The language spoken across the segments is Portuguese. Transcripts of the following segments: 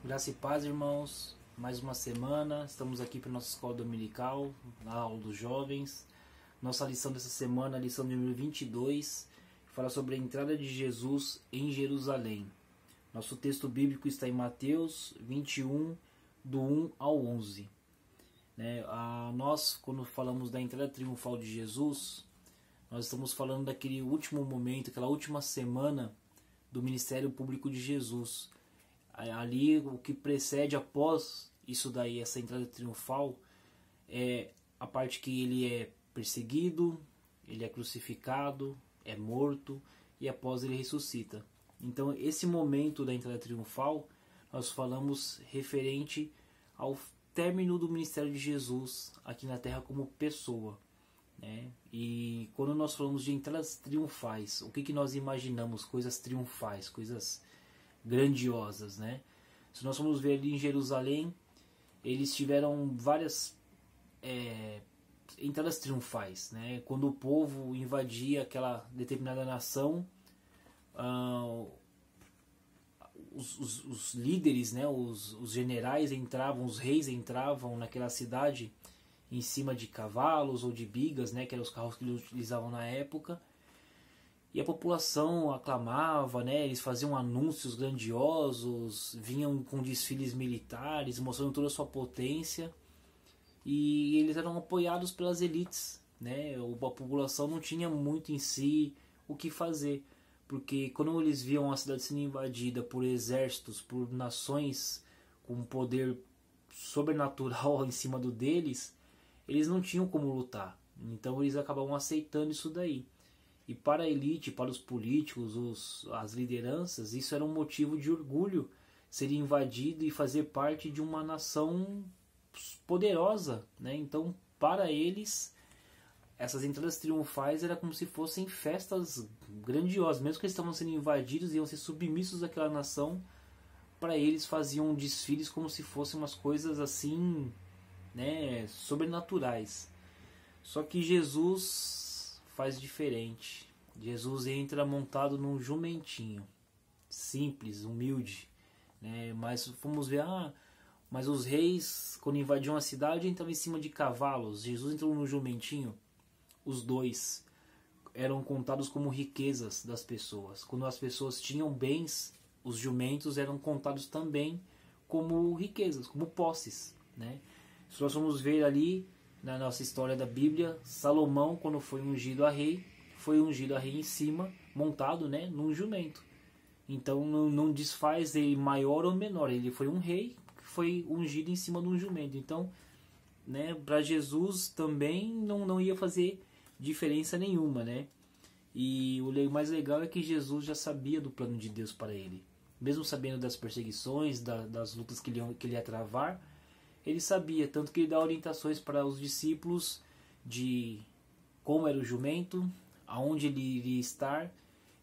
Graça e paz, irmãos. Mais uma semana, estamos aqui para a nossa escola dominical, na aula dos jovens. Nossa lição dessa semana, a lição de número 22, fala sobre a entrada de Jesus em Jerusalém. Nosso texto bíblico está em Mateus 21, do 1 ao 11. Nós, quando falamos da entrada triunfal de Jesus, nós estamos falando daquele último momento, aquela última semana do ministério público de Jesus. Ali, o que precede após isso daí, essa entrada triunfal, é a parte que ele é perseguido, ele é crucificado, é morto e após ele ressuscita. Então, esse momento da entrada triunfal, nós falamos referente ao término do ministério de Jesus aqui na Terra como pessoa. E quando nós falamos de entradas triunfais, o que nós imaginamos? Coisas triunfais, coisas grandiosas, né? Se nós formos ver ali em Jerusalém, eles tiveram várias entradas triunfais, né? Quando o povo invadia aquela determinada nação, os líderes, né? Os generais entravam, os reis entravam naquela cidade em cima de cavalos ou de bigas, né? Que eram os carros que eles utilizavam na época. E a população aclamava, né? Eles faziam anúncios grandiosos, vinham com desfiles militares, mostrando toda a sua potência. E eles eram apoiados pelas elites, né? A população não tinha muito em si o que fazer. Porque quando eles viam a cidade sendo invadida por exércitos, por nações com poder sobrenatural em cima do deles, eles não tinham como lutar. Então eles acabavam aceitando isso daí. E para a elite, para os políticos, as lideranças, isso era um motivo de orgulho, ser invadido e fazer parte de uma nação poderosa, né? Então, para eles, essas entradas triunfais era como se fossem festas grandiosas, mesmo que eles estavam sendo invadidos e iam ser submissos àquela nação. Para eles faziam desfiles como se fossem umas coisas assim, né, sobrenaturais. Só que Jesus faz diferente. Jesus entra montado num jumentinho, simples, humilde, né? Mas fomos ver, mas os reis, quando invadiam a cidade, entravam em cima de cavalos. Jesus entrou no jumentinho. Os dois eram contados como riquezas das pessoas. Quando as pessoas tinham bens, os jumentos eram contados também como riquezas, como posses, né? Se nós vamos ver ali na nossa história da Bíblia, Salomão, quando foi ungido a rei em cima, montado, né, num jumento. Então não desfaz ele maior ou menor, ele foi um rei que foi ungido em cima de um jumento. Então, né, para Jesus também não ia fazer diferença nenhuma, né? E o mais legal é que Jesus já sabia do plano de Deus para ele. Mesmo sabendo das perseguições, das lutas que ele ia travar, ele sabia, tanto que ele dá orientações para os discípulos de como era o jumento, aonde ele iria estar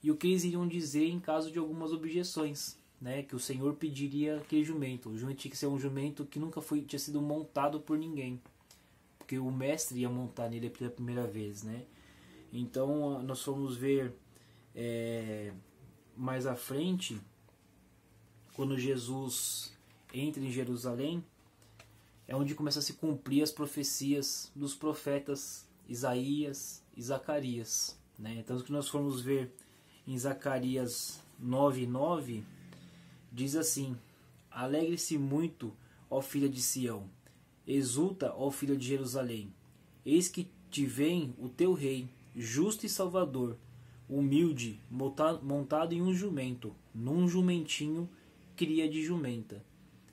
e o que eles iriam dizer em caso de algumas objeções, né? Que o Senhor pediria aquele jumento. O jumento tinha que ser um jumento que nunca tinha sido montado por ninguém, porque o mestre ia montar nele pela primeira vez, né? Então nós fomos ver mais à frente, quando Jesus entra em Jerusalém, é onde começa a se cumprir as profecias dos profetas Isaías e Zacarias, né? Então, que nós formos ver em Zacarias 9:9, diz assim: Alegre-se muito, ó filha de Sião, exulta, ó filha de Jerusalém, eis que te vem o teu rei, justo e salvador, humilde, montado em um jumento, num jumentinho, cria de jumenta.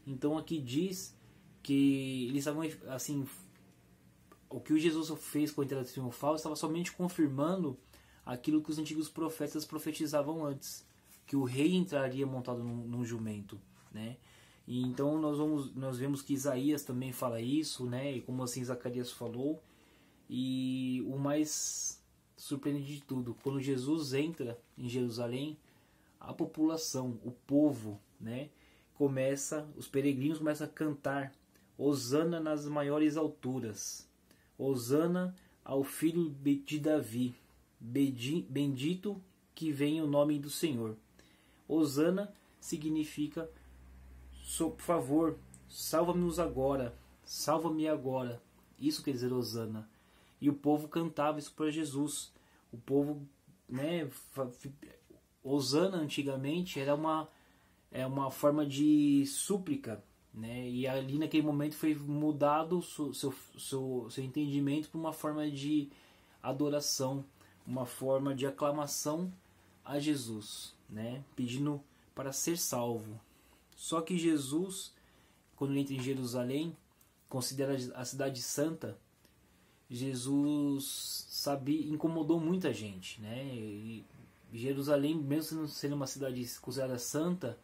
Então aqui diz que eles estavam assim, o que o Jesus fez com a entrada triunfal estava somente confirmando aquilo que os antigos profetas profetizavam antes, que o rei entraria montado num jumento, né? E então nós vemos que Isaías também fala isso, né? E como assim Zacarias falou. E o mais surpreendente de tudo, quando Jesus entra em Jerusalém, a população, o povo, né, os peregrinos começam a cantar Hosana nas maiores alturas, Hosana ao filho de Davi, bendito que vem o nome do Senhor. Hosana significa por favor, salva-nos agora, salva-me agora. Isso quer dizer Hosana. E o povo cantava isso para Jesus. O povo, né, Hosana antigamente era uma forma de súplica, né? E ali naquele momento foi mudado seu entendimento para uma forma de adoração, uma forma de aclamação a Jesus, né? Pedindo para ser salvo. Só que Jesus, quando ele entra em Jerusalém, considera a cidade santa, Jesus incomodou muita gente, né? E Jerusalém, mesmo sendo uma cidade considerada santa,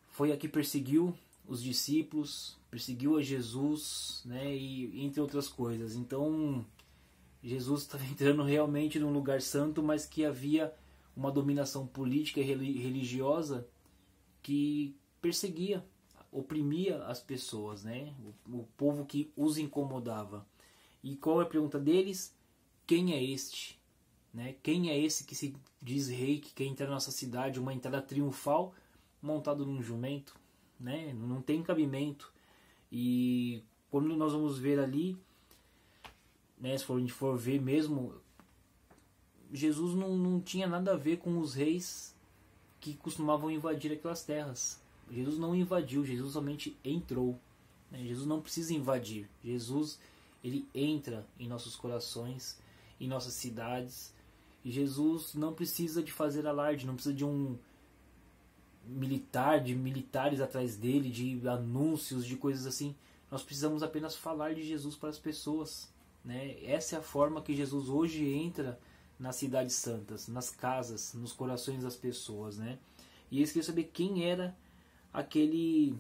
foi a que perseguiu os discípulos, perseguiu a Jesus, né? E entre outras coisas. Então, Jesus estava entrando realmente num lugar santo, mas que havia uma dominação política e religiosa que perseguia, oprimia as pessoas, né? O povo que os incomodava. E qual é a pergunta deles? Quem é este? Né? Quem é esse que se diz rei, que quer entrar na nossa cidade, uma entrada triunfal, montado num jumento? Né? Não tem cabimento. E quando nós vamos ver ali, né, se a gente for ver mesmo, Jesus não tinha nada a ver com os reis que costumavam invadir aquelas terras. Jesus não invadiu, Jesus somente entrou. Né? Jesus não precisa invadir. Jesus, ele entra em nossos corações, em nossas cidades. E Jesus não precisa de fazer alarde, não precisa de um militar, de militares atrás dele, de anúncios, de coisas assim. Nós precisamos apenas falar de Jesus para as pessoas. Né? Essa é a forma que Jesus hoje entra nas cidades santas, nas casas, nos corações das pessoas. Né? E eles queriam saber quem era aquele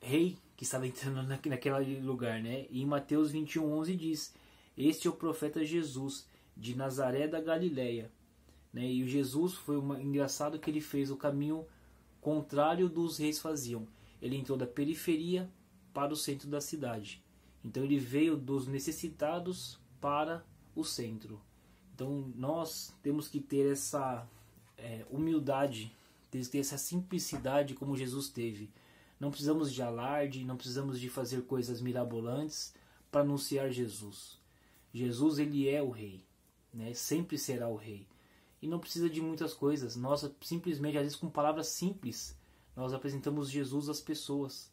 rei que estava entrando naquele lugar. Né? E em Mateus 21:11 diz: este é o profeta Jesus, de Nazaré da Galileia. Né? E o Jesus foi engraçado que ele fez o caminho contrário dos reis faziam. Ele entrou da periferia para o centro da cidade. Então ele veio dos necessitados para o centro. Então nós temos que ter essa humildade, temos que ter essa simplicidade como Jesus teve. Não precisamos de alarde, não precisamos de fazer coisas mirabolantes para anunciar Jesus. Jesus, ele é o rei, né? Sempre será o rei. E não precisa de muitas coisas. Nós simplesmente, às vezes com palavras simples, nós apresentamos Jesus às pessoas.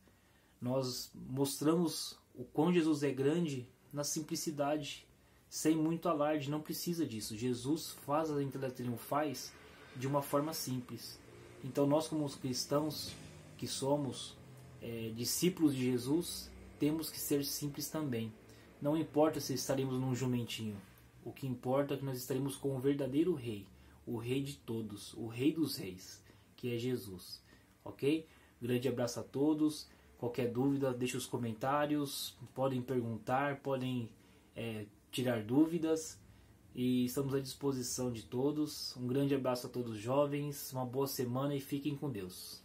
Nós mostramos o quão Jesus é grande na simplicidade, sem muito alarde. Não precisa disso. Jesus faz as entradas triunfais de uma forma simples. Então nós, como os cristãos que somos discípulos de Jesus, temos que ser simples também. Não importa se estaremos num jumentinho. O que importa é que nós estaremos com o verdadeiro rei, o rei de todos, o rei dos reis, que é Jesus. Ok? Grande abraço a todos. Qualquer dúvida, deixe os comentários. Podem perguntar, podem tirar dúvidas. E estamos à disposição de todos. Um grande abraço a todos os jovens. Uma boa semana e fiquem com Deus.